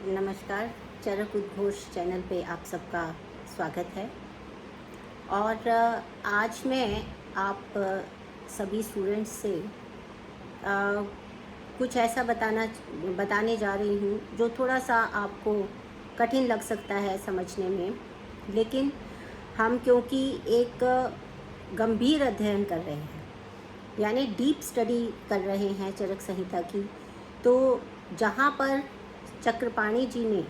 नमस्कार। चरक उद्घोष चैनल पे आप सबका स्वागत है। और आज मैं आप सभी स्टूडेंट्स से कुछ ऐसा बताने जा रही हूँ जो थोड़ा सा आपको कठिन लग सकता है समझने में, लेकिन हम क्योंकि एक गंभीर अध्ययन कर रहे हैं, यानी डीप स्टडी कर रहे हैं चरक संहिता की, तो जहाँ पर चक्रपाणी जी ने,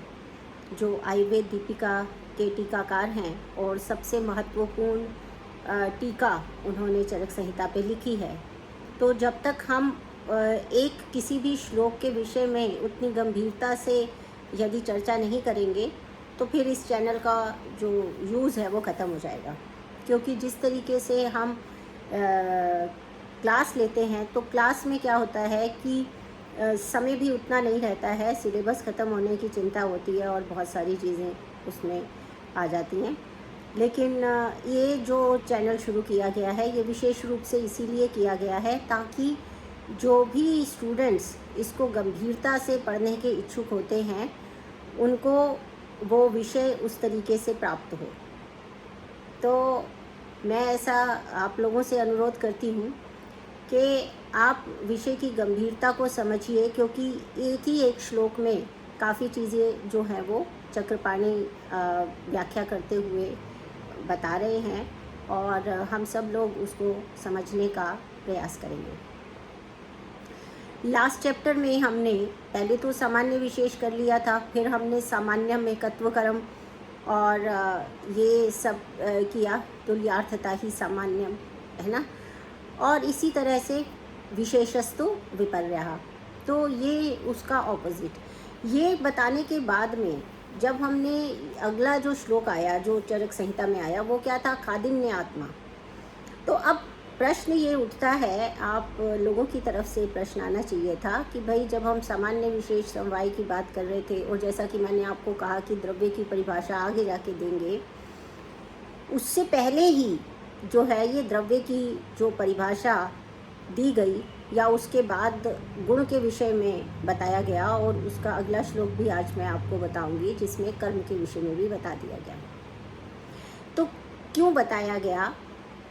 जो आयुर्वेद दीपिका के टीकाकार हैं और सबसे महत्वपूर्ण टीका उन्होंने चरक संहिता पे लिखी है, तो जब तक हम एक किसी भी श्लोक के विषय में उतनी गंभीरता से यदि चर्चा नहीं करेंगे तो फिर इस चैनल का जो यूज़ है वो ख़त्म हो जाएगा। क्योंकि जिस तरीके से हम क्लास लेते हैं तो क्लास में क्या होता है कि समय भी उतना नहीं रहता है, सिलेबस ख़त्म होने की चिंता होती है और बहुत सारी चीज़ें उसमें आ जाती हैं। लेकिन ये जो चैनल शुरू किया गया है ये विशेष रूप से इसीलिए किया गया है ताकि जो भी स्टूडेंट्स इसको गंभीरता से पढ़ने के इच्छुक होते हैं उनको वो विषय उस तरीके से प्राप्त हो। तो मैं ऐसा आप लोगों से अनुरोध करती हूँ कि आप विषय की गंभीरता को समझिए, क्योंकि एक श्लोक में काफ़ी चीज़ें जो हैं वो चक्रपाणी व्याख्या करते हुए बता रहे हैं और हम सब लोग उसको समझने का प्रयास करेंगे। लास्ट चैप्टर में हमने पहले तो सामान्य विशेष कर लिया था, फिर हमने सामान्यम एकत्वकरम और ये सब किया, तुल्यार्थता ही सामान्यम, है ना। और इसी तरह से विशेषस्तु विपर्यः, तो ये उसका ऑपोजिट। ये बताने के बाद में जब हमने अगला जो श्लोक आया जो चरक संहिता में आया वो क्या था, खादिन्य आत्मा। तो अब प्रश्न ये उठता है, आप लोगों की तरफ से प्रश्न आना चाहिए था कि भाई जब हम सामान्य विशेष समवाय की बात कर रहे थे और जैसा कि मैंने आपको कहा कि द्रव्य की परिभाषा आगे जाके देंगे, उससे पहले ही जो है ये द्रव्य की जो परिभाषा दी गई या उसके बाद गुण के विषय में बताया गया, और उसका अगला श्लोक भी आज मैं आपको बताऊंगी जिसमें कर्म के विषय में भी बता दिया गया। तो क्यों बताया गया?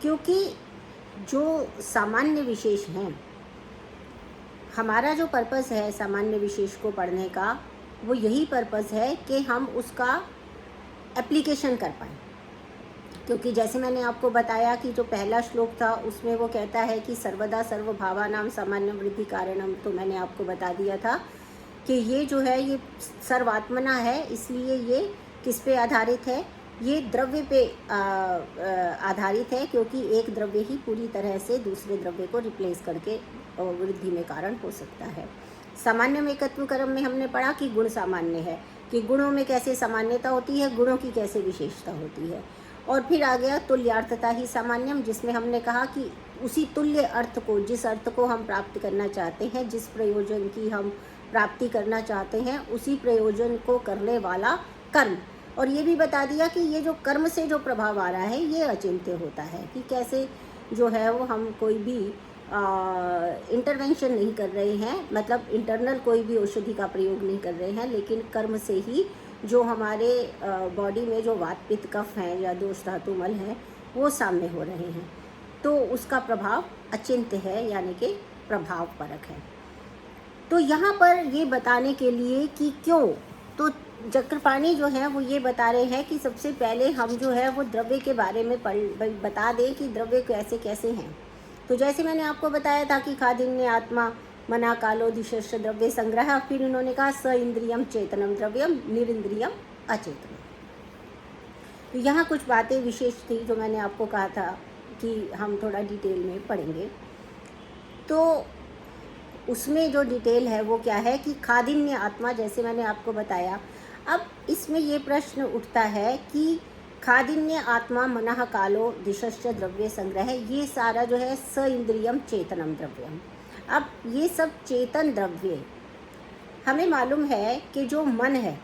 क्योंकि जो सामान्य विशेष हैं, हमारा जो पर्पस है सामान्य विशेष को पढ़ने का, वो यही पर्पस है कि हम उसका एप्लीकेशन कर पाएँ। क्योंकि जैसे मैंने आपको बताया कि जो पहला श्लोक था उसमें वो कहता है कि सर्वदा सर्वभावानां सामान्य वृद्धि कारणम, तो मैंने आपको बता दिया था कि ये जो है ये सर्वात्मना है, इसलिए ये किस पे आधारित है, ये द्रव्य पे आधारित है, क्योंकि एक द्रव्य ही पूरी तरह से दूसरे द्रव्य को रिप्लेस करके वृद्धि में कारण हो सकता है। सामान्य में एकत्वकरम में हमने पढ़ा कि गुण सामान्य है, कि गुणों में कैसे सामान्यता होती है, गुणों की कैसे विशेषता होती है। और फिर आ गया तुल्यार्थता ही सामान्यम, जिसमें हमने कहा कि उसी तुल्य अर्थ को, जिस अर्थ को हम प्राप्त करना चाहते हैं, जिस प्रयोजन की हम प्राप्ति करना चाहते हैं, उसी प्रयोजन को करने वाला कर्म। और ये भी बता दिया कि ये जो कर्म से जो प्रभाव आ रहा है ये अचिंत्य होता है, कि कैसे जो है वो हम कोई भी इंटरवेंशन नहीं कर रहे हैं, मतलब इंटरनल कोई भी औषधि का प्रयोग नहीं कर रहे हैं, लेकिन कर्म से ही जो हमारे बॉडी में जो वात पित्त कफ हैं या दोष धातु मल हैं वो सामने हो रहे हैं, तो उसका प्रभाव अचिंत्य है, यानी कि प्रभाव परक है। तो यहाँ पर ये बताने के लिए कि क्यों, तो चक्रपाणी जो है वो ये बता रहे हैं कि सबसे पहले हम जो है वो द्रव्य के बारे में बता दें कि द्रव्य कैसे कैसे हैं। तो जैसे मैंने आपको बताया था कि खादिन्य आत्मा मना कालो दिशश्च द्रव्य संग्रह, फिर उन्होंने कहा स इंद्रियम चेतनम द्रव्यम निरिंद्रियम अचेतनम। तो यहाँ कुछ बातें विशेष थी जो मैंने आपको कहा था कि हम थोड़ा डिटेल में पढ़ेंगे। तो उसमें जो डिटेल है वो क्या है कि खादिन्य आत्मा, जैसे मैंने आपको बताया। अब इसमें ये प्रश्न उठता है कि खादिन्य आत्मा मनः कालो दिशश्च द्रव्य संग्रह, ये सारा जो है स इंद्रियम चेतनम द्रव्यम। अब ये सब चेतन द्रव्य, हमें मालूम है कि जो मन है,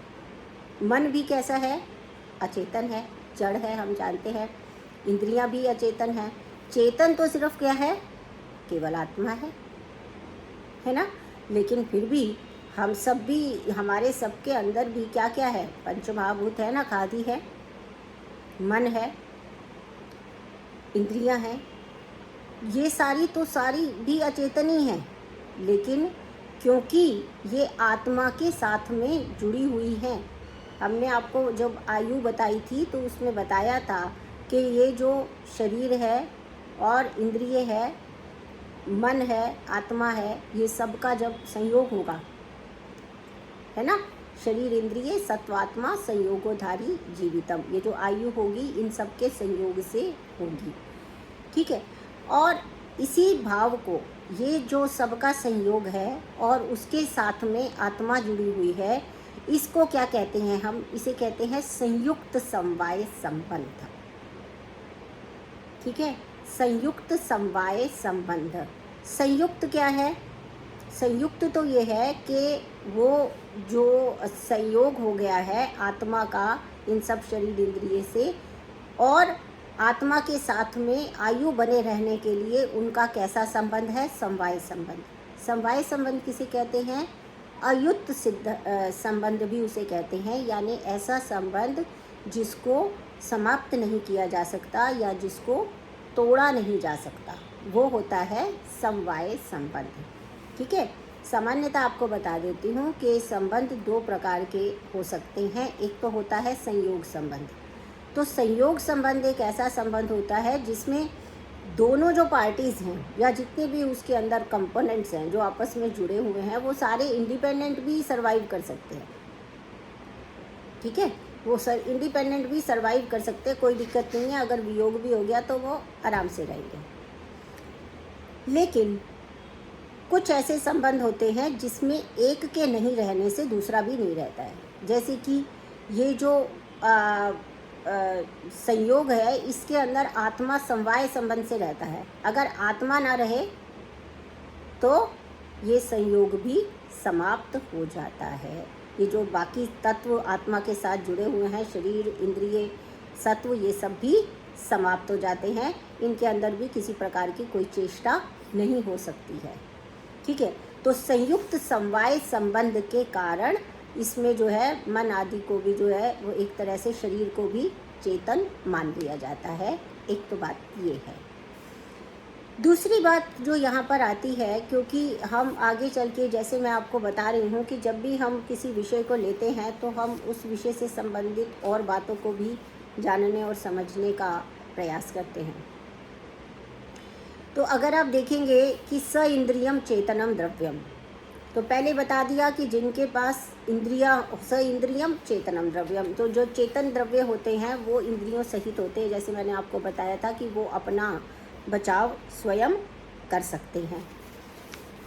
मन भी कैसा है, अचेतन है, जड़ है, हम जानते हैं। इंद्रियां भी अचेतन हैं। चेतन तो सिर्फ क्या है, केवल आत्मा है ना। लेकिन फिर भी हम सब भी, हमारे सबके अंदर भी क्या क्या है, पंचमहाभूत है ना, खादी है, मन है, इंद्रियां हैं, ये सारी तो सारी भी अचेतनी हैं, लेकिन क्योंकि ये आत्मा के साथ में जुड़ी हुई हैं। हमने आपको जब आयु बताई थी तो उसमें बताया था कि ये जो शरीर है और इंद्रिय है, मन है, आत्मा है, ये सब का जब संयोग होगा, है ना, शरीर इंद्रिय सत्वात्मा संयोगोधारी जीवितम, ये जो आयु होगी इन सब के संयोग से होगी, ठीक है। और इसी भाव को, ये जो सबका संयोग है और उसके साथ में आत्मा जुड़ी हुई है, इसको क्या कहते हैं, हम इसे कहते हैं संयुक्त समवाय संबंध, ठीक है। संयुक्त समवाय संबंध, संयुक्त क्या है, संयुक्त तो ये है कि वो जो संयोग हो गया है आत्मा का इन सब शरीर इंद्रिय से, और आत्मा के साथ में आयु बने रहने के लिए उनका कैसा संबंध है, समवाय संबंध। समवाय संबंध किसे कहते हैं, अयुक्त सिद्ध संबंध भी उसे कहते हैं, यानी ऐसा संबंध जिसको समाप्त नहीं किया जा सकता या जिसको तोड़ा नहीं जा सकता, वो होता है समवाय संबंध, ठीक है। सामान्यतः आपको बता देती हूँ कि संबंध दो प्रकार के हो सकते हैं। एक तो होता है संयोग संबंध। तो संयोग संबंध एक ऐसा संबंध होता है जिसमें दोनों जो पार्टीज़ हैं या जितने भी उसके अंदर कंपोनेंट्स हैं जो आपस में जुड़े हुए हैं, वो सारे इंडिपेंडेंट भी सर्वाइव कर सकते हैं, ठीक है। वो इंडिपेंडेंट भी सर्वाइव कर सकते हैं, कोई दिक्कत नहीं है। अगर वियोग भी हो गया तो वो आराम से रहेंगे। लेकिन कुछ ऐसे संबंध होते हैं जिसमें एक के नहीं रहने से दूसरा भी नहीं रहता है। जैसे कि ये जो संयोग है, इसके अंदर आत्मा समवाय संबंध से रहता है। अगर आत्मा ना रहे तो ये संयोग भी समाप्त हो जाता है। ये जो बाकी तत्व आत्मा के साथ जुड़े हुए हैं, शरीर इंद्रिय सत्व, ये सब भी समाप्त हो जाते हैं। इनके अंदर भी किसी प्रकार की कोई चेष्टा नहीं हो सकती है, ठीक है। तो संयुक्त समवाय संबंध के कारण इसमें जो है मन आदि को भी जो है वो एक तरह से शरीर को भी चेतन मान लिया जाता है। एक तो बात ये है। दूसरी बात जो यहाँ पर आती है, क्योंकि हम आगे चल के, जैसे मैं आपको बता रही हूँ कि जब भी हम किसी विषय को लेते हैं तो हम उस विषय से संबंधित और बातों को भी जानने और समझने का प्रयास करते हैं। तो अगर आप देखेंगे कि स इंद्रियम चेतनम द्रव्यम, तो पहले बता दिया कि जिनके पास इंद्रिया, स इंद्रियम चेतनम द्रव्यम, तो जो चेतन द्रव्य होते हैं वो इंद्रियों सहित होते हैं। जैसे मैंने आपको बताया था कि वो अपना बचाव स्वयं कर सकते हैं।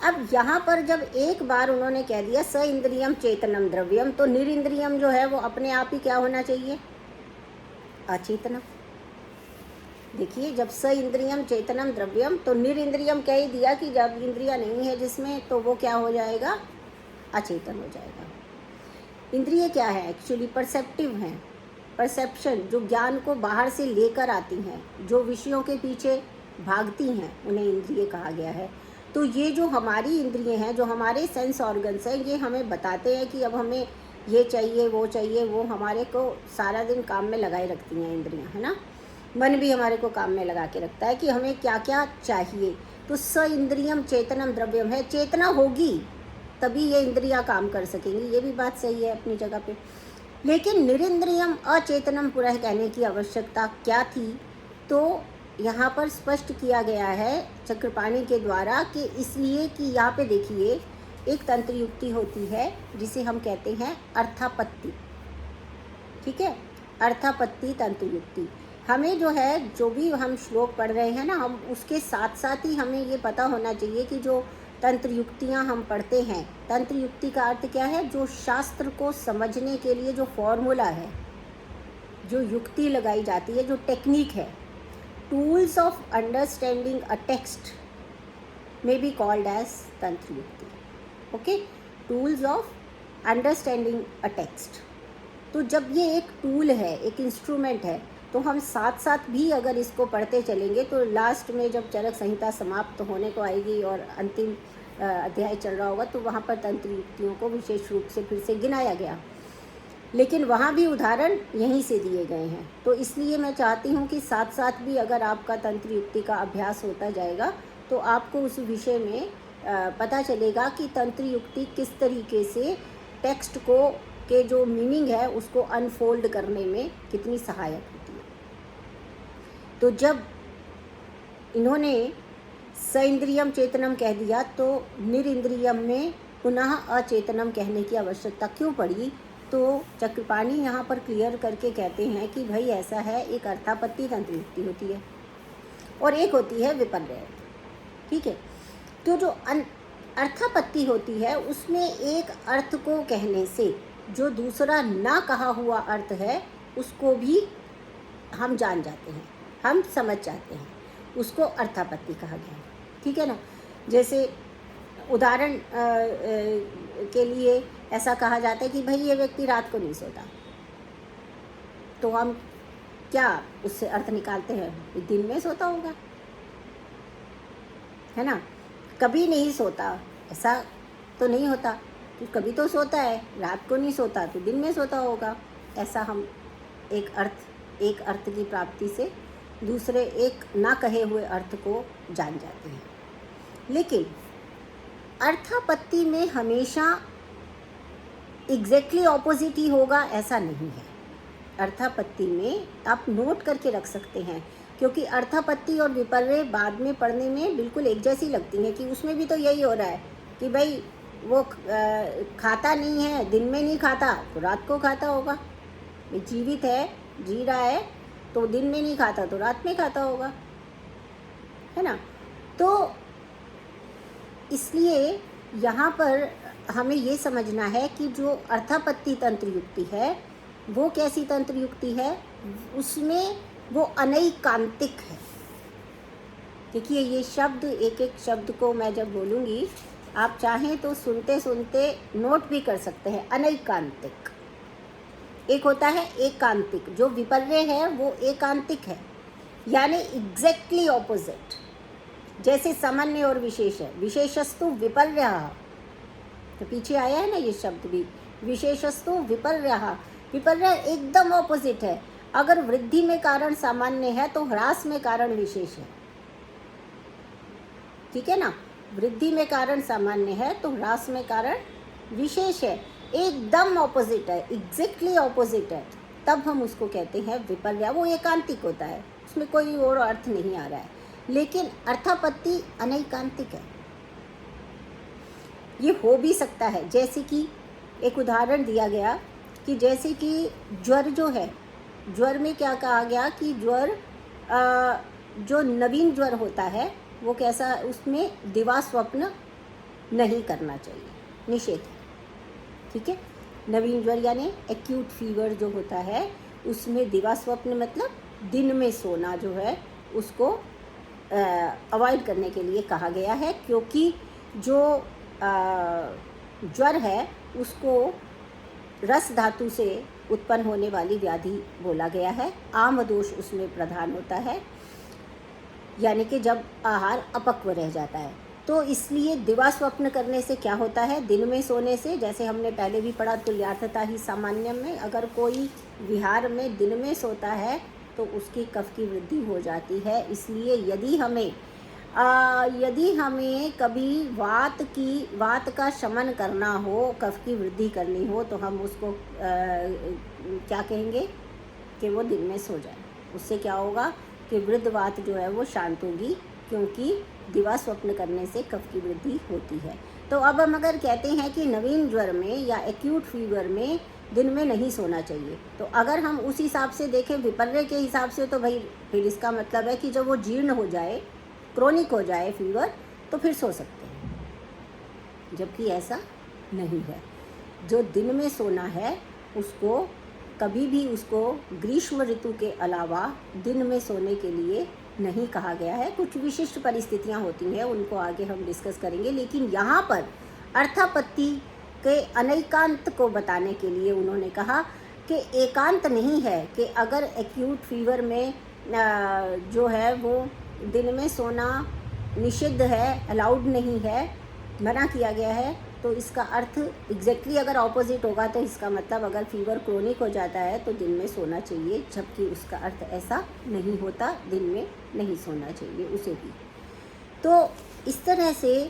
अब यहाँ पर जब एक बार उन्होंने कह दिया स इंद्रियम चेतनम द्रव्यम, तो निरिंद्रियम जो है वो अपने आप ही क्या होना चाहिए, अचेतनम। देखिए, जब स इंद्रियम चेतनम द्रव्यम, तो निरिंद्रियम कह ही दिया कि जब इंद्रिया नहीं है जिसमें, तो वो क्या हो जाएगा, अचेतन हो जाएगा। इंद्रिय क्या है, एक्चुअली परसेप्टिव हैं। परसेप्शन, जो ज्ञान को बाहर से लेकर आती हैं, जो विषयों के पीछे भागती हैं, उन्हें इंद्रिय कहा गया है। तो ये जो हमारी इंद्रिय हैं, जो हमारे सेंस ऑर्गन्स हैं, ये हमें बताते हैं कि अब हमें ये चाहिए, वो हमारे को सारा दिन काम में लगाए रखती हैं इंद्रियां, है ना। मन भी हमारे को काम में लगा के रखता है कि हमें क्या क्या चाहिए। तो स इंद्रियम चेतनम द्रव्यम है, चेतना होगी तभी ये इंद्रियां काम कर सकेंगी, ये भी बात सही है अपनी जगह पे। लेकिन निरिंद्रियम अचेतनम पुरः कहने की आवश्यकता क्या थी, तो यहाँ पर स्पष्ट किया गया है चक्रपाणी के द्वारा कि इसलिए कि यहाँ पे देखिए, एक तंत्र युक्ति होती है जिसे हम कहते हैं अर्थापत्ति, ठीक है। अर्थापत्ति तंत्र युक्ति, हमें जो है, जो भी हम श्लोक पढ़ रहे हैं ना, हम उसके साथ साथ ही हमें ये पता होना चाहिए कि जो तंत्र युक्तियाँ हम पढ़ते हैं, तंत्र युक्ति का अर्थ क्या है, जो शास्त्र को समझने के लिए जो फॉर्मूला है, जो युक्ति लगाई जाती है, जो टेक्निक है, tools of understanding a text may be called as तंत्र युक्ति, okay. Tools of understanding a text, तो जब ये एक टूल है, एक इंस्ट्रूमेंट है, तो हम साथ साथ भी अगर इसको पढ़ते चलेंगे तो लास्ट में जब चरक संहिता समाप्त होने को आएगी और अंतिम अध्याय चल रहा होगा तो वहाँ पर तंत्र युक्तियों को विशेष रूप से फिर से गिनाया गया, लेकिन वहाँ भी उदाहरण यहीं से दिए गए हैं। तो इसलिए मैं चाहती हूँ कि साथ साथ भी अगर आपका तंत्र युक्ति का अभ्यास होता जाएगा तो आपको उस विषय में पता चलेगा कि तंत्र युक्ति किस तरीके से टेक्स्ट को के जो मीनिंग है उसको अनफोल्ड करने में कितनी सहायक होती है। तो जब इन्होंने सइंद्रियम चेतनम कह दिया तो निरिंद्रियम में पुनः अचेतनम कहने की आवश्यकता क्यों पड़ी? तो चक्रपाणी यहाँ पर क्लियर करके कहते हैं कि भाई ऐसा है, एक अर्थापत्ति तंत्र युक्ति होती है और एक होती है विपर्य। ठीक है, तो जो अर्थापत्ति होती है उसमें एक अर्थ को कहने से जो दूसरा ना कहा हुआ अर्थ है उसको भी हम जान जाते हैं, हम समझ जाते हैं, उसको अर्थापत्ति कहा गया है। ठीक है ना, जैसे उदाहरण के लिए ऐसा कहा जाता है कि भाई ये व्यक्ति रात को नहीं सोता, तो हम क्या उससे अर्थ निकालते हैं? दिन में सोता होगा, है ना। कभी नहीं सोता ऐसा तो नहीं होता, तो कभी तो सोता है, रात को नहीं सोता तो दिन में सोता होगा। ऐसा हम एक अर्थ की प्राप्ति से दूसरे एक ना कहे हुए अर्थ को जान जाते हैं। लेकिन अर्थापत्ति में हमेशा एग्जैक्टली ऑपोजिट ही होगा ऐसा नहीं है। अर्थापत्ति में आप नोट करके रख सकते हैं, क्योंकि अर्थापत्ति और विपर्य बाद में पढ़ने में बिल्कुल एक जैसी लगती हैं कि उसमें भी तो यही हो रहा है कि भाई वो खाता नहीं है, दिन में नहीं खाता तो रात को खाता होगा। जीवित है, जी रहा है, तो दिन में नहीं खाता तो रात में खाता होगा, है ना। तो इसलिए यहाँ पर हमें ये समझना है कि जो अर्थापत्ति तंत्र युक्ति है वो कैसी तंत्र युक्ति है, उसमें वो अनैकांतिक है। देखिए ये शब्द, एक एक शब्द को मैं जब बोलूँगी आप चाहें तो सुनते सुनते नोट भी कर सकते हैं। अनैकांतिक, एक होता है एकांतिक, जो विपर्य है वो एकांतिक है, यानी एग्जैक्टली ऑपोजिट। जैसे सामान्य और विशेष है, विशेषस्तु विपर्य, तो पीछे आया है ना ये शब्द भी, विशेषस्तु विपर्य। विपर्य एकदम ऑपोजिट है। अगर वृद्धि में कारण सामान्य है तो ह्रास में कारण विशेष है। ठीक है ना, वृद्धि में कारण सामान्य है तो ह्रास में कारण विशेष है, एकदम ऑपोजिट है, एग्जैक्टली ऑपोजिट है, तब हम उसको कहते हैं विपर्य। वो एकांतिक होता है, उसमें कोई और अर्थ नहीं आ रहा है। लेकिन अर्थापत्ति अनैकांतिक है। ये हो भी सकता है, जैसे कि एक उदाहरण दिया गया कि जैसे कि ज्वर जो है, ज्वर में क्या कहा गया कि ज्वर जो नवीन ज्वर होता है वो कैसा, उसमें दिवा स्वप्न नहीं करना चाहिए, निषेध है। ठीक है, नवीन ज्वर यानी एक्यूट फीवर जो होता है उसमें दिवा स्वप्न मतलब दिन में सोना जो है उसको अवॉइड करने के लिए कहा गया है, क्योंकि जो ज्वर है उसको रस धातु से उत्पन्न होने वाली व्याधि बोला गया है। आम दोष उसमें प्रधान होता है, यानी कि जब आहार अपक्व रह जाता है। तो इसलिए दिवा स्वप्न करने से क्या होता है, दिन में सोने से, जैसे हमने पहले भी पढ़ा तुल्यार्थता ही सामान्यम में, अगर कोई विहार में दिन में सोता है तो उसकी कफ की वृद्धि हो जाती है। इसलिए यदि हमें कभी वात का शमन करना हो, कफ की वृद्धि करनी हो, तो हम उसको क्या कहेंगे कि वो दिन में सो जाए। उससे क्या होगा कि वृद्ध वात जो है वो शांत होगी, क्योंकि दिवा स्वप्न करने से कफ की वृद्धि होती है। तो अब हम अगर कहते हैं कि नवीन ज्वर में या एक्यूट फीवर में दिन में नहीं सोना चाहिए, तो अगर हम उस हिसाब से देखें विपर्य के हिसाब से, तो भाई फिर इसका मतलब है कि जब वो जीर्ण हो जाए, क्रोनिक हो जाए फीवर, तो फिर सो सकते हैं, जबकि ऐसा नहीं है। जो दिन में सोना है उसको कभी भी उसको ग्रीष्म ऋतु के अलावा दिन में सोने के लिए नहीं कहा गया है। कुछ विशिष्ट परिस्थितियां होती हैं, उनको आगे हम डिस्कस करेंगे। लेकिन यहाँ पर अर्थापत्ति के अनैकांत को बताने के लिए उन्होंने कहा कि एकांत नहीं है कि अगर एक्यूट फीवर में जो है वो दिन में सोना निषिद्ध है, अलाउड नहीं है, मना किया गया है, तो इसका अर्थ एग्जैक्टली अगर ऑपोजिट होगा तो इसका मतलब अगर फीवर क्रोनिक हो जाता है तो दिन में सोना चाहिए, जबकि उसका अर्थ ऐसा नहीं होता, दिन में नहीं सोना चाहिए उसे भी। तो इस तरह से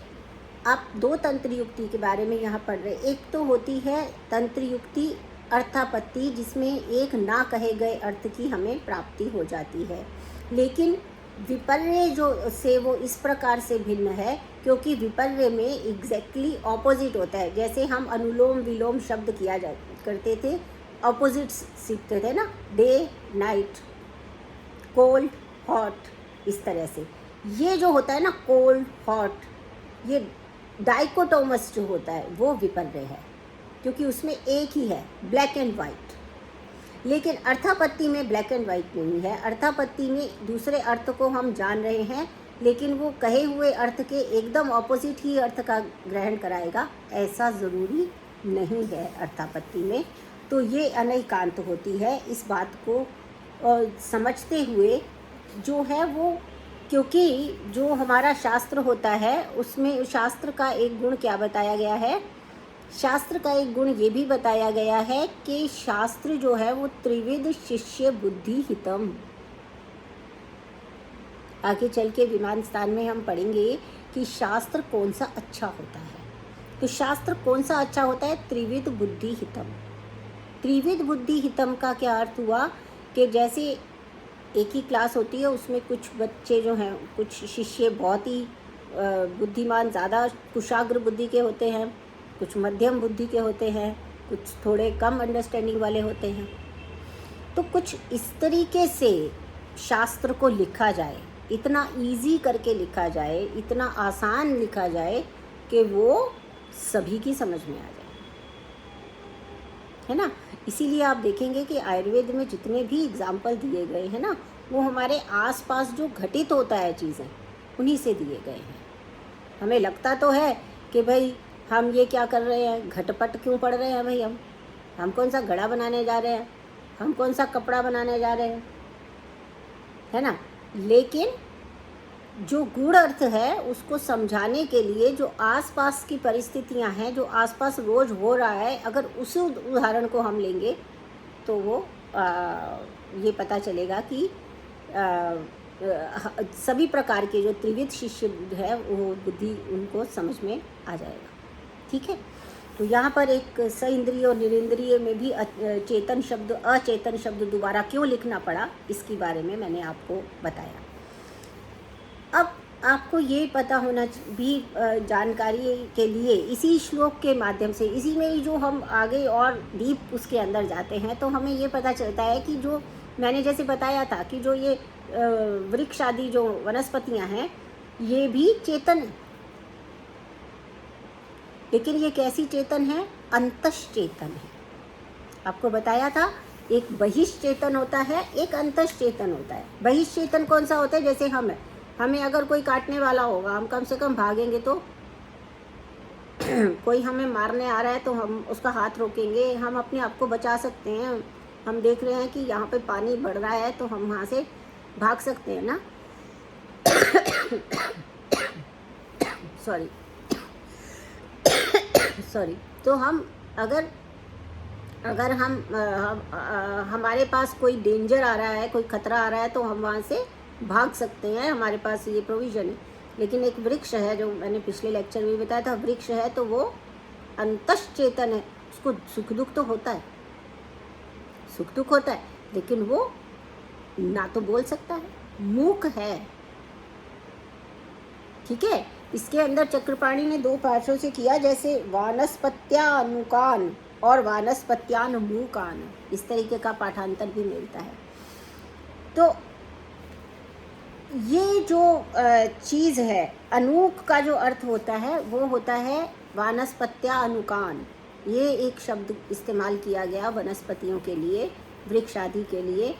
आप दो तंत्र युक्ति के बारे में यहाँ पढ़ रहे। एक तो होती है तंत्र युक्ति अर्थापत्ति, जिसमें एक ना कहे गए अर्थ की हमें प्राप्ति हो जाती है, लेकिन विपर्य जो से वो इस प्रकार से भिन्न है क्योंकि विपर्य में एग्जैक्टली ऑपोजिट होता है। जैसे हम अनुलोम विलोम शब्द किया जा करते थे, ऑपोजिट सीखते थे ना, डे नाइट, कोल्ड हॉट, इस तरह से। ये जो होता है ना कोल्ड हॉट, ये डाइकोटोमस जो होता है वो विपर्य है, क्योंकि उसमें एक ही है, ब्लैक एंड वाइट। लेकिन अर्थापत्ति में ब्लैक एंड वाइट नहीं है। अर्थापत्ति में दूसरे अर्थ को हम जान रहे हैं, लेकिन वो कहे हुए अर्थ के एकदम ऑपोजिट ही अर्थ का ग्रहण कराएगा, ऐसा ज़रूरी नहीं है अर्थापत्ति में। तो ये अनैकांत होती है। इस बात को समझते हुए जो है वो, क्योंकि जो हमारा शास्त्र होता है उसमें शास्त्र का एक गुण क्या बताया गया है, शास्त्र का एक गुण ये भी बताया गया है कि शास्त्र जो है वो त्रिविध शिष्य बुद्धि हितम। आगे चल के विमान स्थान में हम पढ़ेंगे कि शास्त्र कौन सा अच्छा होता है। तो शास्त्र कौन सा अच्छा होता है, त्रिविध बुद्धि हितम। त्रिविध बुद्धि हितम का क्या अर्थ हुआ कि जैसे एक ही क्लास होती है, उसमें कुछ बच्चे जो हैं, कुछ शिष्य बहुत ही बुद्धिमान, ज़्यादा कुशाग्र बुद्धि के होते हैं, कुछ मध्यम बुद्धि के होते हैं, कुछ थोड़े कम अंडरस्टैंडिंग वाले होते हैं। तो कुछ इस तरीके से शास्त्र को लिखा जाए, इतना इजी करके लिखा जाए, इतना आसान लिखा जाए कि वो सभी की समझ में आ जाए, है ना। इसीलिए आप देखेंगे कि आयुर्वेद में जितने भी एग्जाम्पल दिए गए हैं ना, वो हमारे आसपास जो घटित होता है चीज़ें, उन्हीं से दिए गए हैं। हमें लगता तो है कि भाई हम ये क्या कर रहे हैं, घटपट क्यों पढ़ रहे हैं भाई, हम कौन सा घड़ा बनाने जा रहे हैं, हम कौन सा कपड़ा बनाने जा रहे हैं, है ना। लेकिन जो गूढ़ अर्थ है उसको समझाने के लिए जो आसपास की परिस्थितियां हैं, जो आसपास रोज हो रहा है, अगर उसी उदाहरण को हम लेंगे तो वो ये पता चलेगा कि सभी प्रकार के जो त्रिविध शिष्य है वो बुद्धि उनको समझ में आ जाएगा। ठीक है। तो यहाँ पर एक सइंद्रिय और निरिंद्रिय में भी चेतन शब्द, अचेतन शब्द दोबारा क्यों लिखना पड़ा, इसके बारे में मैंने आपको बताया। अब आपको ये पता होना भी जानकारी के लिए इसी श्लोक के माध्यम से, इसी में ही जो हम आगे और डीप उसके अंदर जाते हैं तो हमें ये पता चलता है कि जो मैंने जैसे बताया था कि जो ये वृक्ष आदि जो वनस्पतियां हैं ये भी चेतन है। लेकिन ये कैसी चेतन है, अंतश्चेतन है। आपको बताया था एक बहिश्चेतन होता है, एक अंतश्चेतन होता है। बहिश्चेतन कौन सा होता है, जैसे हमें अगर कोई काटने वाला होगा, हम कम से कम भागेंगे तो कोई हमें मारने आ रहा है तो हम उसका हाथ रोकेंगे, हम अपने आप को बचा सकते हैं। हम देख रहे हैं कि यहाँ पे पानी बढ़ रहा है तो हम वहाँ से भाग सकते हैं ना। सॉरी। तो हम अगर हमारे पास कोई डेंजर आ रहा है, कोई खतरा आ रहा है तो हम वहाँ से भाग सकते हैं, हमारे पास ये प्रोविज़न है। लेकिन एक वृक्ष है, जो मैंने पिछले लेक्चर में बताया था, वृक्ष है तो वो अंतश्चेतन है, उसको सुख दुख तो होता है, सुख दुख होता है, लेकिन वो ना तो बोल सकता है, मूक है। ठीक है। इसके अंदर चक्रपाणी ने दो पार्श्वों से किया, जैसे वानस्पत्यानुकान और वानस्पत्यानुमूकान, इस तरीके का पाठांतर भी मिलता है। तो ये जो चीज़ है, अनूक का जो अर्थ होता है वो होता है वानस्पत्यानुकान। ये एक शब्द इस्तेमाल किया गया वनस्पतियों के लिए, वृक्ष आदि के लिए।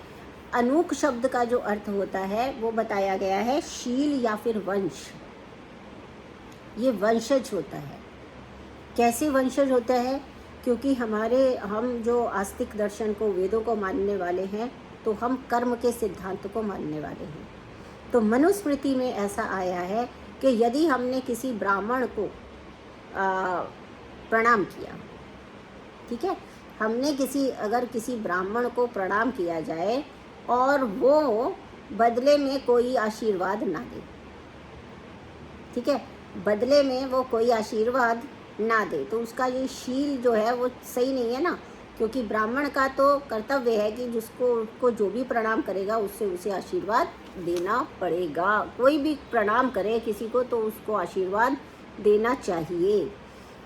अनूक शब्द का जो अर्थ होता है वो बताया गया है शील या फिर वंश। ये वंशज होता है। कैसे वंशज होता है, क्योंकि हम जो आस्तिक दर्शन को, वेदों को मानने वाले हैं, तो हम कर्म के सिद्धांत को मानने वाले हैं। तो मनुस्मृति में ऐसा आया है कि यदि हमने किसी ब्राह्मण को प्रणाम किया। ठीक है, हमने अगर किसी ब्राह्मण को प्रणाम किया जाए और वो बदले में कोई आशीर्वाद ना दे, ठीक है, बदले में वो कोई आशीर्वाद ना दे, तो उसका ये शील जो है वो सही नहीं है ना। क्योंकि ब्राह्मण का तो कर्तव्य है कि उसको जो भी प्रणाम करेगा उससे उसे आशीर्वाद देना पड़ेगा। कोई भी प्रणाम करे किसी को तो उसको आशीर्वाद देना चाहिए।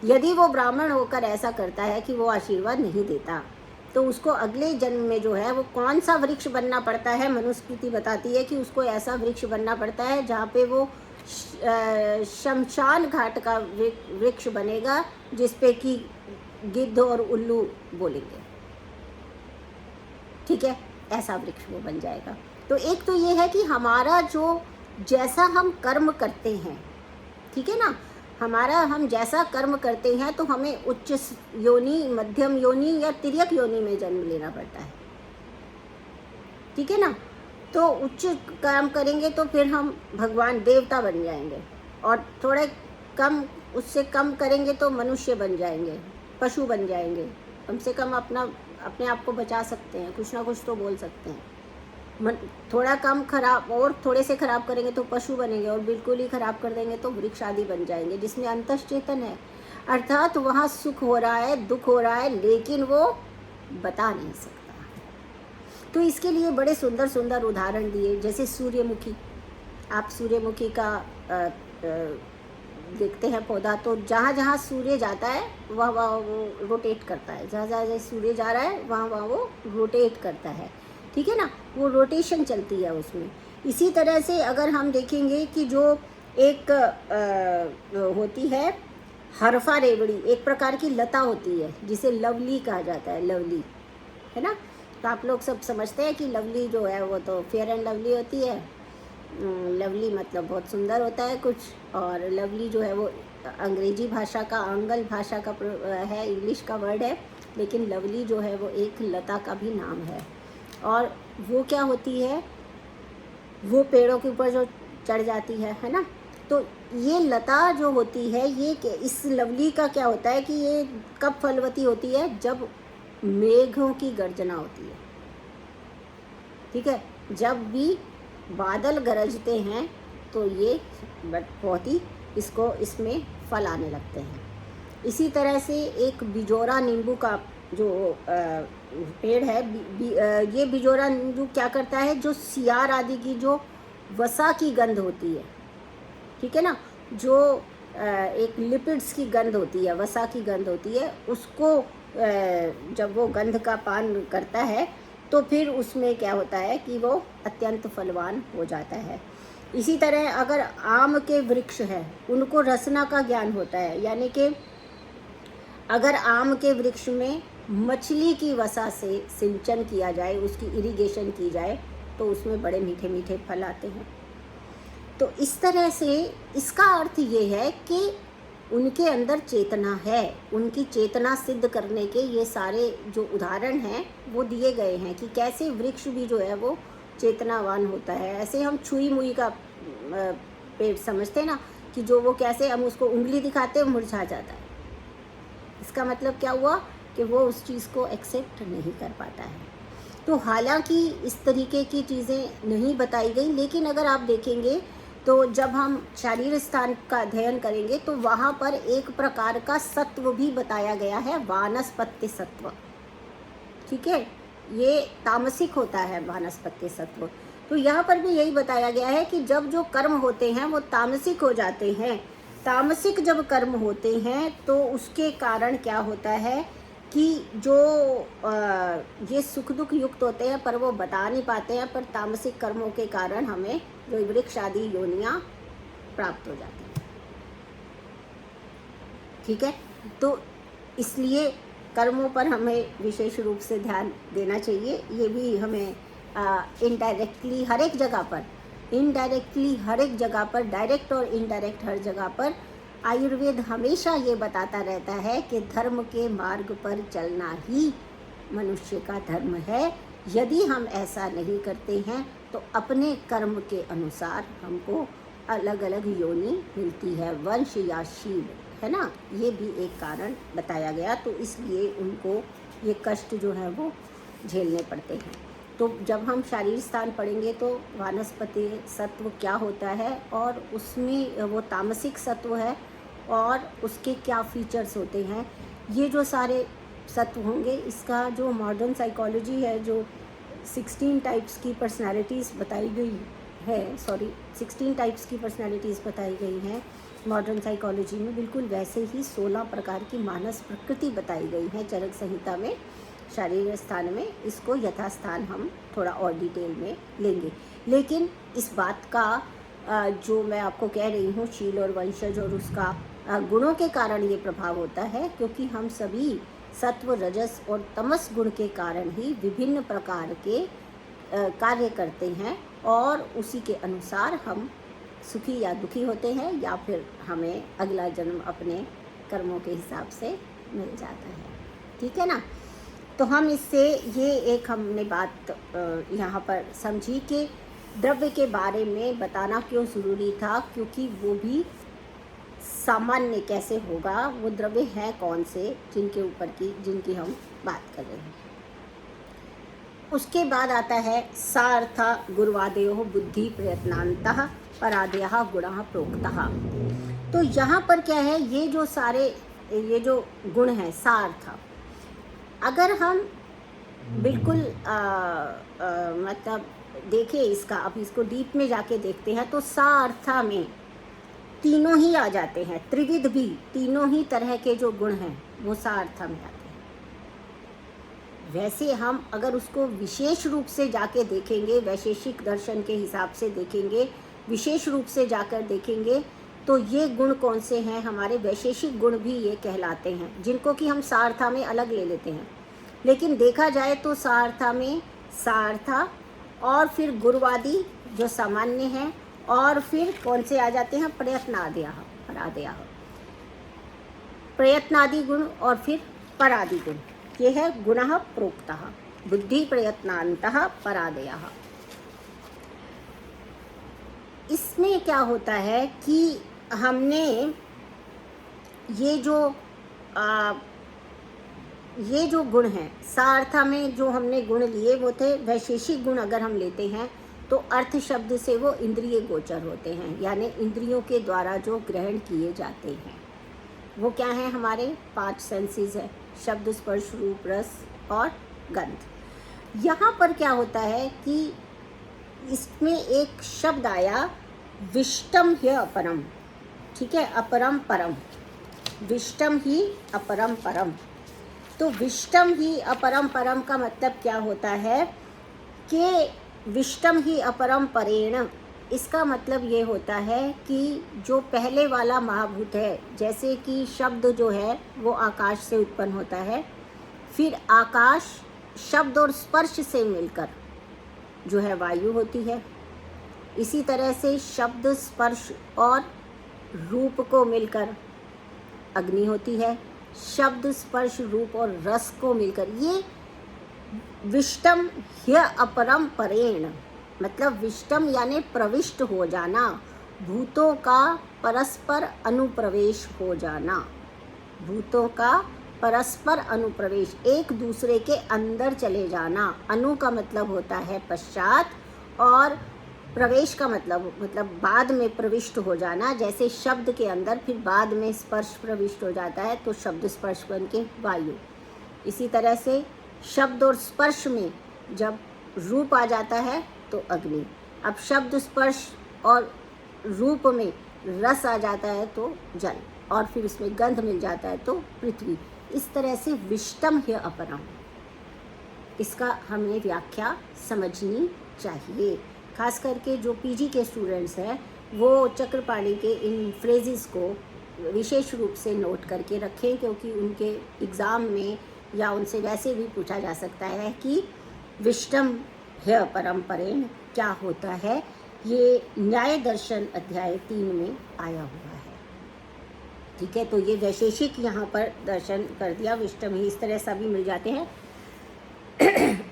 यदि वो ब्राह्मण होकर ऐसा करता है कि वो आशीर्वाद नहीं देता, तो उसको अगले जन्म में जो है वो कौन सा वृक्ष बनना पड़ता है। मनुस्मृति बताती है कि उसको ऐसा वृक्ष बनना पड़ता है जहाँ पे वो शमशान घाट का वृक्ष बनेगा, जिस पे कि गिद्ध और उल्लू बोलेंगे। ठीक है, ऐसा वृक्ष वो बन जाएगा। तो एक तो ये है कि हमारा जो जैसा हम कर्म करते हैं, ठीक है ना, हम जैसा कर्म करते हैं तो हमें उच्च योनि, मध्यम योनि या तिर्यक योनि में जन्म लेना पड़ता है। ठीक है ना, तो उच्च काम करेंगे तो फिर हम भगवान देवता बन जाएंगे, और थोड़े कम उससे कम करेंगे तो मनुष्य बन जाएंगे, पशु बन जाएंगे। कम से कम अपने आप को बचा सकते हैं, कुछ ना कुछ तो बोल सकते हैं। थोड़ा कम खराब और थोड़े से खराब करेंगे तो पशु बनेंगे, और बिल्कुल ही खराब कर देंगे तो वृक्ष आदि बन जाएंगे, जिसमें अंतश्चेतन है। अर्थात वहाँ सुख हो रहा है, दुख हो रहा है, लेकिन वो बता नहीं सकता। तो इसके लिए बड़े सुंदर सुंदर उदाहरण दिए, जैसे सूर्यमुखी। आप सूर्यमुखी का देखते हैं पौधा, तो जहाँ जहाँ सूर्य जाता है वहाँ वहाँ वो रोटेट करता है, जहाँ जहाँ सूर्य जा रहा है वहाँ वहाँ वो रोटेट करता है। ठीक है ना, वो रोटेशन चलती है उसमें। इसी तरह से अगर हम देखेंगे कि जो एक होती है हरफा रेवड़ी, एक प्रकार की लता होती है जिसे लवली कहा जाता है, लवली, है ना। तो आप लोग सब समझते हैं कि लवली जो है वो तो फेयर एंड लवली होती है। लवली मतलब बहुत सुंदर होता है कुछ, और लवली जो है वो अंग्रेजी भाषा का, आंग्ल भाषा का है, इंग्लिश का वर्ड है, लेकिन लवली जो है वो एक लता का भी नाम है। और वो क्या होती है, वो पेड़ों के ऊपर जो चढ़ जाती है ना। तो ये लता जो होती है, ये इस लवली का क्या होता है कि ये कब फलवती होती है, जब मेघों की गर्जना होती है। ठीक है, जब भी बादल गरजते हैं तो ये बहुत ही इसमें फल आने लगते हैं। इसी तरह से एक बिजोरा नींबू का जो पेड़ है, ये बिजोरा नींबू क्या करता है, जो सियार आदि की जो वसा की गंध होती है, ठीक है ना, जो एक लिपिड्स की गंध होती है, वसा की गंध होती है, उसको जब वो गंध का पान करता है तो फिर उसमें क्या होता है कि वो अत्यंत फलवान हो जाता है। इसी तरह अगर आम के वृक्ष है, उनको रसना का ज्ञान होता है, यानी कि अगर आम के वृक्ष में मछली की वसा से सिंचन किया जाए, उसकी इरिगेशन की जाए, तो उसमें बड़े मीठे मीठे फल आते हैं। तो इस तरह से इसका अर्थ ये है कि उनके अंदर चेतना है, उनकी चेतना सिद्ध करने के ये सारे जो उदाहरण हैं वो दिए गए हैं कि कैसे वृक्ष भी जो है वो चेतनावान होता है। ऐसे हम छुई मुई का पेड़ समझते हैं ना, कि जो वो कैसे हम उसको उंगली दिखाते हैं मुरझा जाता है। इसका मतलब क्या हुआ कि वो उस चीज़ को एक्सेप्ट नहीं कर पाता है। तो हालांकि इस तरीके की चीज़ें नहीं बताई गई, लेकिन अगर आप देखेंगे तो जब हम शारीर स्थान का अध्ययन करेंगे तो वहाँ पर एक प्रकार का सत्व भी बताया गया है, वानस्पत्य सत्व। ठीक है, ये तामसिक होता है वानस्पत्य सत्व। तो यहाँ पर भी यही बताया गया है कि जब जो कर्म होते हैं वो तामसिक हो जाते हैं। तामसिक जब कर्म होते हैं तो उसके कारण क्या होता है कि जो ये सुख दुख युक्त होते हैं पर वो बता नहीं पाते हैं, पर तामसिक कर्मों के कारण हमें जो वृक्ष आदि योनियाँ प्राप्त हो जाती हैं। ठीक है, तो इसलिए कर्मों पर हमें विशेष रूप से ध्यान देना चाहिए। ये भी हमें इनडायरेक्टली हर एक जगह पर, इनडायरेक्टली हर एक जगह पर, डायरेक्ट और इनडायरेक्ट हर जगह पर आयुर्वेद हमेशा ये बताता रहता है कि धर्म के मार्ग पर चलना ही मनुष्य का धर्म है। यदि हम ऐसा नहीं करते हैं तो अपने कर्म के अनुसार हमको अलग अलग योनि मिलती है, वंश या शील, है ना, ये भी एक कारण बताया गया, तो इसलिए उनको ये कष्ट जो है वो झेलने पड़ते हैं। तो जब हम शारीरिक स्थान पढ़ेंगे तो वानस्पति सत्व क्या होता है और उसमें वो तामसिक सत्व है और उसके क्या फीचर्स होते हैं, ये जो सारे सत्व होंगे, इसका जो मॉडर्न साइकोलॉजी है, जो 16 टाइप्स की पर्सनालिटीज़ बताई गई है, 16 टाइप्स की पर्सनालिटीज़ बताई गई हैं मॉडर्न साइकोलॉजी में, बिल्कुल वैसे ही 16 प्रकार की मानस प्रकृति बताई गई है चरक संहिता में, शारीरिक स्थान में। इसको यथास्थान हम थोड़ा और डिटेल में लेंगे, लेकिन इस बात का जो मैं आपको कह रही हूँ, शील और वंशज और उसका गुणों के कारण ये प्रभाव होता है, क्योंकि हम सभी सत्व, रजस और तमस गुण के कारण ही विभिन्न प्रकार के कार्य करते हैं और उसी के अनुसार हम सुखी या दुखी होते हैं, या फिर हमें अगला जन्म अपने कर्मों के हिसाब से मिल जाता है। ठीक है ना। तो हम इससे ये एक हमने बात यहाँ पर समझी कि द्रव्य के बारे में बताना क्यों ज़रूरी था, क्योंकि वो भी सामान्य कैसे होगा, वो द्रव्य हैं कौन से जिनकी हम बात कर रहे हैं। उसके बाद आता है सार्था गुरुवादयो बुद्धि प्रयत्नांतः परादयः गुणः प्रोक्तः। तो यहाँ पर क्या है, ये जो गुण हैं सार्था, अगर हम बिल्कुल मतलब देखें इसका, अब इसको डीप में जाके देखते हैं, तो सार्था में तीनों ही आ जाते हैं, त्रिविध भी, तीनों ही तरह के जो गुण हैं वो सार्था में आते हैं। वैसे हम अगर उसको विशेष रूप से जाके देखेंगे, वैशेषिक दर्शन के हिसाब से देखेंगे, विशेष रूप से जाकर देखेंगे, तो ये गुण कौन से हैं, हमारे वैशेषिक गुण भी ये कहलाते हैं, जिनको कि हम सार्था में अलग ले लेते हैं। लेकिन देखा जाए तो सार्था में सार्था और फिर गुरुवादी जो सामान्य हैं, और फिर कौन से आ जाते हैं, प्रयत्नादयः परादयः, प्रयत्नादि गुण और फिर परादि गुण, ये है गुणः प्रोक्तः, बुद्धि प्रयत्नांतः परादयः। इसमें क्या होता है कि हमने ये जो गुण हैं सार्था में, जो हमने गुण लिए वो थे वैशेषिक गुण। अगर हम लेते हैं तो अर्थ शब्द से वो इंद्रिय गोचर होते हैं, यानी इंद्रियों के द्वारा जो ग्रहण किए जाते हैं, वो क्या हैं, हमारे 5 सेंसेस है, शब्द, स्पर्श, रूप, रस और गंध। यहाँ पर क्या होता है कि इसमें एक शब्द आया विष्टम ह्य अपरम, ठीक है, अपरम परम, विष्टम ही अपरम परम। तो विष्टम ही अपरम परम का मतलब क्या होता है कि विष्टम ही अपरम परेण, इसका मतलब ये होता है कि जो पहले वाला महाभूत है, जैसे कि शब्द जो है वो आकाश से उत्पन्न होता है, फिर आकाश शब्द और स्पर्श से मिलकर जो है वायु होती है, इसी तरह से शब्द, स्पर्श और रूप को मिलकर अग्नि होती है, शब्द, स्पर्श, रूप और रस को मिलकर ये विष्टम ह्य अपरम परेण, मतलब विष्टम यानी प्रविष्ट हो जाना, भूतों का परस्पर अनुप्रवेश हो जाना, भूतों का परस्पर अनुप्रवेश, एक दूसरे के अंदर चले जाना। अनु का मतलब होता है पश्चात, और प्रवेश का मतलब बाद में प्रविष्ट हो जाना। जैसे शब्द के अंदर फिर बाद में स्पर्श प्रविष्ट हो जाता है तो शब्द स्पर्श बन के वायु, इसी तरह से शब्द और स्पर्श में जब रूप आ जाता है तो अग्नि, अब शब्द, स्पर्श और रूप में रस आ जाता है तो जल, और फिर उसमें गंध मिल जाता है तो पृथ्वी। इस तरह से विष्टम ह्य अपरम, इसका हमें व्याख्या समझनी चाहिए। खास करके जो पीजी के स्टूडेंट्स हैं वो चक्रपाणी के इन फ्रेजेस को विशेष रूप से नोट करके रखें, क्योंकि उनके एग्ज़ाम में या उनसे वैसे भी पूछा जा सकता है कि विष्टम ह्य परम परेण क्या होता है। ये न्याय दर्शन अध्याय 3 में आया हुआ है, ठीक है। तो ये वैशेषिक यहाँ पर दर्शन कर दिया, विष्टम ही, इस तरह सभी मिल जाते हैं।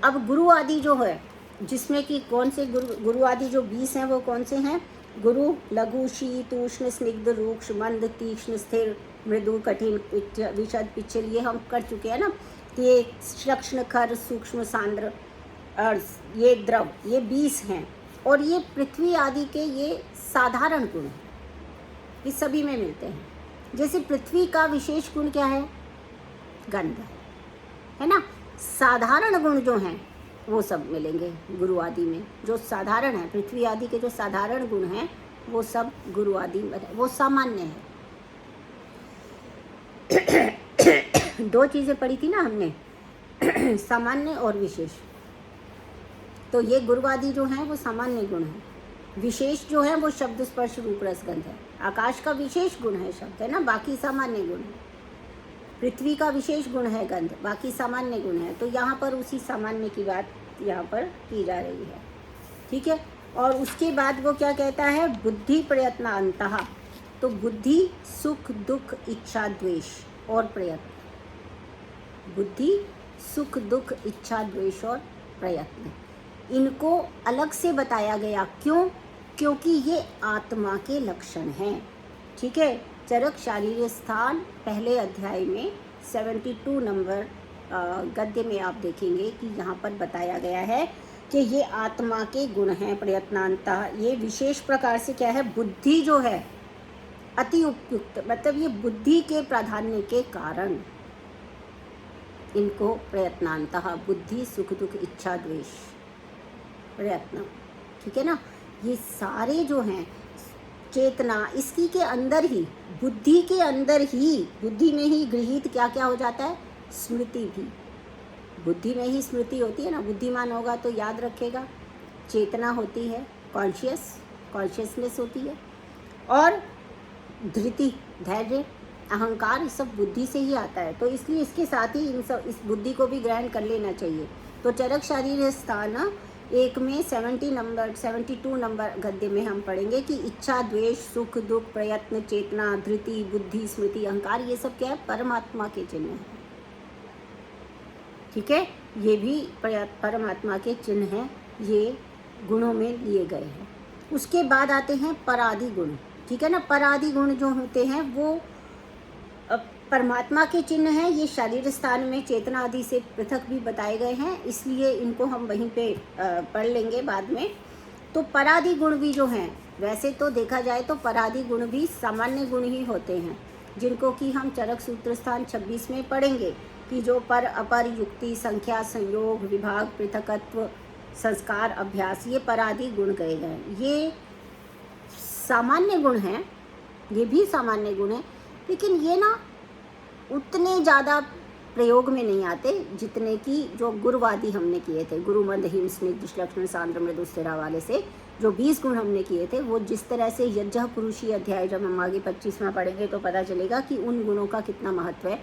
अब गुरु आदि जो है, जिसमें कि कौन से गुरु आदि जो 20 हैं वो कौन से हैं, गुरु लघु शीत उष्ण स्निग्ध रूक्ष मंद तीक्ष्ण स्थिर मृदु कठिन विशद पिछल, ये हम कर चुके हैं ना। तो ये क्षण खर सूक्ष्म सांद्र और ये द्रव, ये 20 हैं। और ये पृथ्वी आदि के ये साधारण गुण हैं, ये सभी में मिलते हैं। जैसे पृथ्वी का विशेष गुण क्या है? गंध है ना। साधारण गुण जो हैं वो सब मिलेंगे गुरु आदि में। जो साधारण है, पृथ्वी आदि के जो साधारण गुण हैं वो सब गुरु आदि में, वो सामान्य है। दो चीज़ें पढ़ी थी ना हमने, सामान्य और विशेष। तो ये गुरु आदि जो हैं वो सामान्य गुण है, विशेष जो है वो शब्द स्पर्श रूप रस गंध है। आकाश का विशेष गुण है शब्द, है ना, बाकी सामान्य गुण है। पृथ्वी का विशेष गुण है गंध, बाकी सामान्य गुण है। तो यहाँ पर उसी सामान्य की बात यहाँ पर की जा रही है, ठीक है। और उसके बाद वो क्या कहता है? बुद्धि प्रयत्न अंतः। तो बुद्धि सुख दुख इच्छा द्वेष और प्रयत्न, बुद्धि सुख दुख इच्छा द्वेष और प्रयत्न, इनको अलग से बताया गया। क्यों? क्योंकि ये आत्मा के लक्षण हैं, ठीक है। चरक शारीरिक स्थान पहले अध्याय में 72 नंबर गद्य में आप देखेंगे कि यहाँ पर बताया गया है कि ये आत्मा के गुण हैं प्रयत्नांतः। ये विशेष प्रकार से क्या है? बुद्धि जो है अति उपयुक्त, मतलब ये बुद्धि के प्राधान्य के कारण इनको प्रयत्नांतः, बुद्धि सुख दुख इच्छा द्वेष प्रयत्न, ठीक है ना। ये सारे जो हैं चेतना, इसकी के अंदर ही, बुद्धि के अंदर ही, बुद्धि में ही गृहीत क्या क्या हो जाता है? स्मृति भी बुद्धि में ही स्मृति होती है ना। बुद्धिमान होगा तो याद रखेगा। चेतना होती है, कॉन्शियसनेस होती है। और धृति, धैर्य, अहंकार, ये सब बुद्धि से ही आता है। तो इसलिए इसके साथ ही इस बुद्धि को भी ग्रहण कर लेना चाहिए। तो चरक शारीरिक स्थान एक में 72 नंबर गद्य में हम पढ़ेंगे कि इच्छा द्वेष सुख दुख प्रयत्न चेतना धृति बुद्धि स्मृति अहंकार, ये सब क्या है? परमात्मा के चिन्ह हैं, ठीक है। ये भी परमात्मा के चिन्ह हैं, ये गुणों में लिए गए हैं। उसके बाद आते हैं परादि गुण, ठीक है ना। परादि गुण जो होते हैं वो परमात्मा के चिन्ह हैं। ये शारीरिक स्थान में चेतना आदि से पृथक भी बताए गए हैं, इसलिए इनको हम वहीं पे पढ़ लेंगे बाद में। तो परादि गुण भी जो हैं, वैसे तो देखा जाए तो परादि गुण भी सामान्य गुण ही होते हैं, जिनको कि हम चरक सूत्र स्थान 26 में पढ़ेंगे कि जो पर अपर युक्ति संख्या संयोग विभाग पृथकत्व संस्कार अभ्यास, ये परादि गुण गए गए। ये सामान्य गुण हैं, ये भी सामान्य गुण हैं, लेकिन ये ना उतने ज़्यादा प्रयोग में नहीं आते जितने कि जो गुरुवादी हमने किए थे। गुरु मंद हिम स्निग्ध लक्ष्मण सांद्र मृदु स्थिरा वाले से जो 20 गुण हमने किए थे, वो जिस तरह से यज्ञ पुरुषी अध्याय जब हम आगे 25वां पढ़ेंगे तो पता चलेगा कि उन गुणों का कितना महत्व है।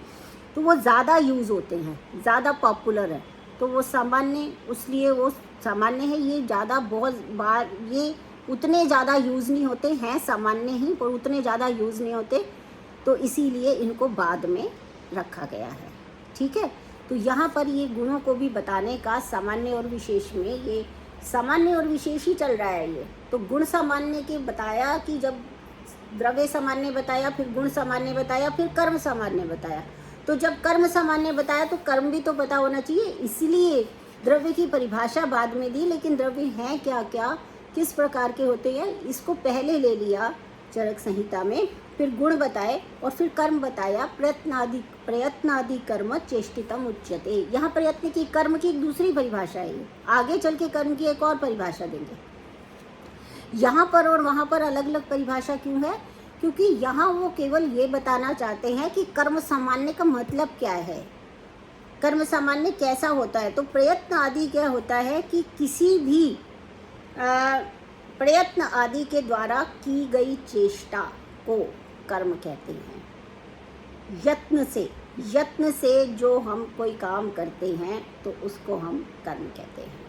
तो वो ज़्यादा यूज़ होते हैं, ज़्यादा पॉपुलर है। तो वो सामान्य, इसलिए वो सामान्य है। ये ज़्यादा बहुत बार ये उतने ज़्यादा यूज़ नहीं होते हैं, सामान्य ही, पर उतने ज़्यादा यूज़ नहीं होते। तो इसीलिए इनको बाद में रखा गया है, ठीक है। तो यहाँ पर ये गुणों को भी बताने का सामान्य और विशेष में, ये सामान्य और विशेष ही चल रहा है ये। तो गुण सामान्य के बताया कि जब द्रव्य सामान्य बताया, फिर गुण सामान्य बताया, फिर कर्म सामान्य बताया। तो जब कर्म सामान्य बताया तो कर्म भी तो पता होना चाहिए, इसलिए द्रव्य की परिभाषा बाद में दी, लेकिन द्रव्य हैं क्या क्या, किस प्रकार के होते हैं, इसको पहले ले लिया चरक संहिता में। फिर गुण बताए और फिर कर्म बताया। प्रयत्न आदि कर्म चेष्टितम उच्यते। यहाँ प्रयत्न की, कर्म की एक दूसरी परिभाषा है, आगे चल के कर्म की एक और परिभाषा देंगे। यहाँ पर और वहाँ पर अलग अलग परिभाषा क्यों है? क्योंकि यहाँ वो केवल ये बताना चाहते हैं कि कर्म सामान्य का मतलब क्या है, कर्म सामान्य कैसा होता है। तो प्रयत्न आदि क्या होता है कि किसी भी प्रयत्न आदि के द्वारा की गई चेष्टा को कर्म कहते हैं। यत्न से जो हम कोई काम करते हैं तो उसको हम कर्म कहते हैं,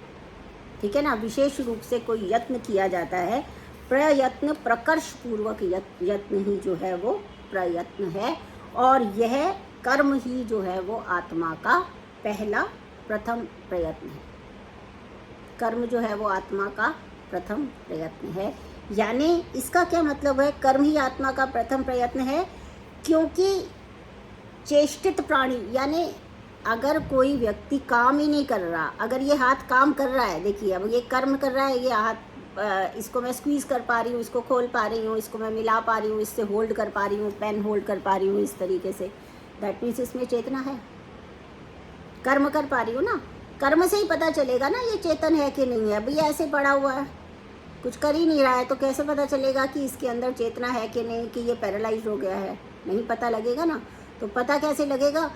ठीक है ना। विशेष रूप से कोई यत्न किया जाता है, प्रयत्न प्रकर्ष पूर्वक यत्न ही जो है वो प्रयत्न है। और यह कर्म ही जो है वो आत्मा का प्रथम प्रयत्न है। कर्म जो है वो आत्मा का प्रथम प्रयत्न है। यानी इसका क्या मतलब है, कर्म ही आत्मा का प्रथम प्रयत्न है, क्योंकि चेष्टित प्राणी यानी अगर कोई व्यक्ति काम ही नहीं कर रहा, अगर ये हाथ काम कर रहा है, देखिए अब ये कर्म कर रहा है, ये हाथ इसको मैं स्क्वीज़ कर पा रही हूँ, इसको खोल पा रही हूँ, इसको मैं मिला पा रही हूँ, इससे होल्ड कर पा रही हूँ, पेन होल्ड कर पा रही हूँ इस तरीके से, दैट मीन्स इसमें चेतना है, कर्म कर पा रही हूँ ना। कर्म से ही पता चलेगा ना ये चेतन है कि नहीं है। अभी ऐसे पड़ा हुआ है, कुछ कर ही नहीं रहा है, तो कैसे पता चलेगा कि इसके अंदर चेतना है कि नहीं, कि ये पैरालाइज हो गया है, नहीं पता लगेगा ना। तो पता कैसे लगेगा,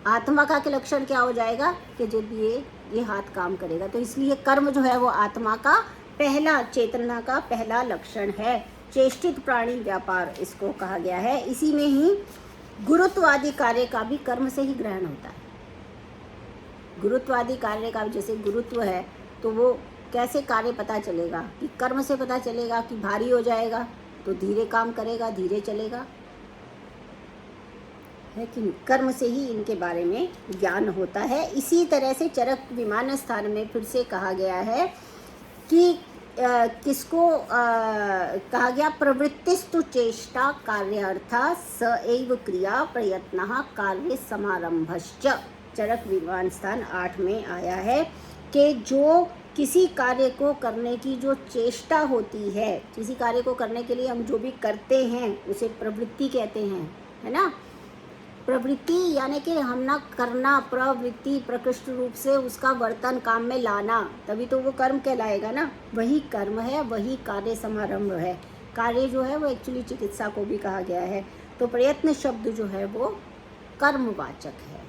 आत्मा का लक्षण क्या हो जाएगा कि जब ये हाथ काम करेगा। तो इसलिए कर्म जो है वो आत्मा का पहला, चेतना का पहला लक्षण है। चेष्टित प्राणी व्यापार इसको कहा गया है। इसी में ही गुरुत्वादि कार्य का भी कर्म से ही ग्रहण होता है। गुरुत्वादि कार्य का जैसे गुरुत्व है, तो वो कैसे कार्य पता चलेगा, कि कर्म से पता चलेगा कि भारी हो जाएगा तो धीरे काम करेगा, धीरे चलेगा, है कि नहीं? कर्म से ही इनके बारे में ज्ञान होता है। इसी तरह से चरक विमान स्थान में फिर से कहा गया है कि किसको कहा गया, प्रवृत्तिस्तु चेष्टा कार्यार्था स एव क्रिया प्रयत्नः कार्य समारंभश्च। चरक विमान स्थान 8 में आया है कि जो किसी कार्य को करने की जो चेष्टा होती है, किसी कार्य को करने के लिए हम जो भी करते हैं उसे प्रवृत्ति कहते हैं, है ना। प्रवृत्ति यानी कि हम ना करना, प्रवृत्ति प्रकृष्ट रूप से उसका वर्तन काम में लाना, तभी तो वो कर्म कहलाएगा ना। वही कर्म है, वही कार्य समारंभ है। कार्य जो है वो एक्चुअली चिकित्सा को भी कहा गया है। तो प्रयत्न शब्द जो है वो कर्मवाचक है।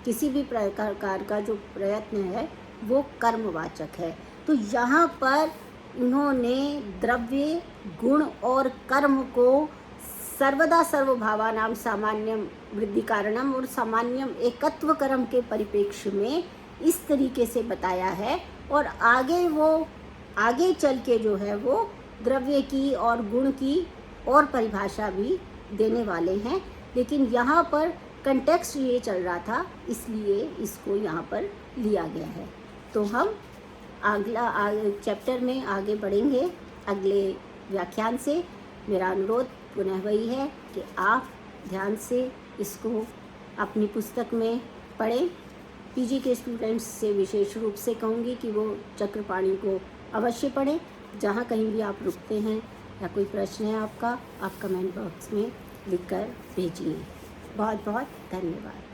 किसी भी प्रकार का जो प्रयत्न है वो कर्मवाचक है। तो यहाँ पर इन्होंने द्रव्य, गुण और कर्म को सर्वदा सर्वभावानाम सामान्यम वृद्धि कारणम और सामान्यम एकत्व कर्म के परिप्रेक्ष्य में इस तरीके से बताया है। और आगे चल के जो है वो द्रव्य की और गुण की और परिभाषा भी देने वाले हैं, लेकिन यहाँ पर कंटेक्स्ट ये चल रहा था, इसलिए इसको यहाँ पर लिया गया है। तो हम अगला चैप्टर में आगे बढ़ेंगे अगले व्याख्यान से। मेरा अनुरोध पुनः वही है कि आप ध्यान से इसको अपनी पुस्तक में पढ़ें। पीजी के स्टूडेंट्स से विशेष रूप से कहूँगी कि वो चक्रपाणी को अवश्य पढ़ें। जहाँ कहीं भी आप रुकते हैं या कोई प्रश्न है आपका, आप कमेंट बॉक्स में लिखकर भेजिए। बहुत बहुत धन्यवाद।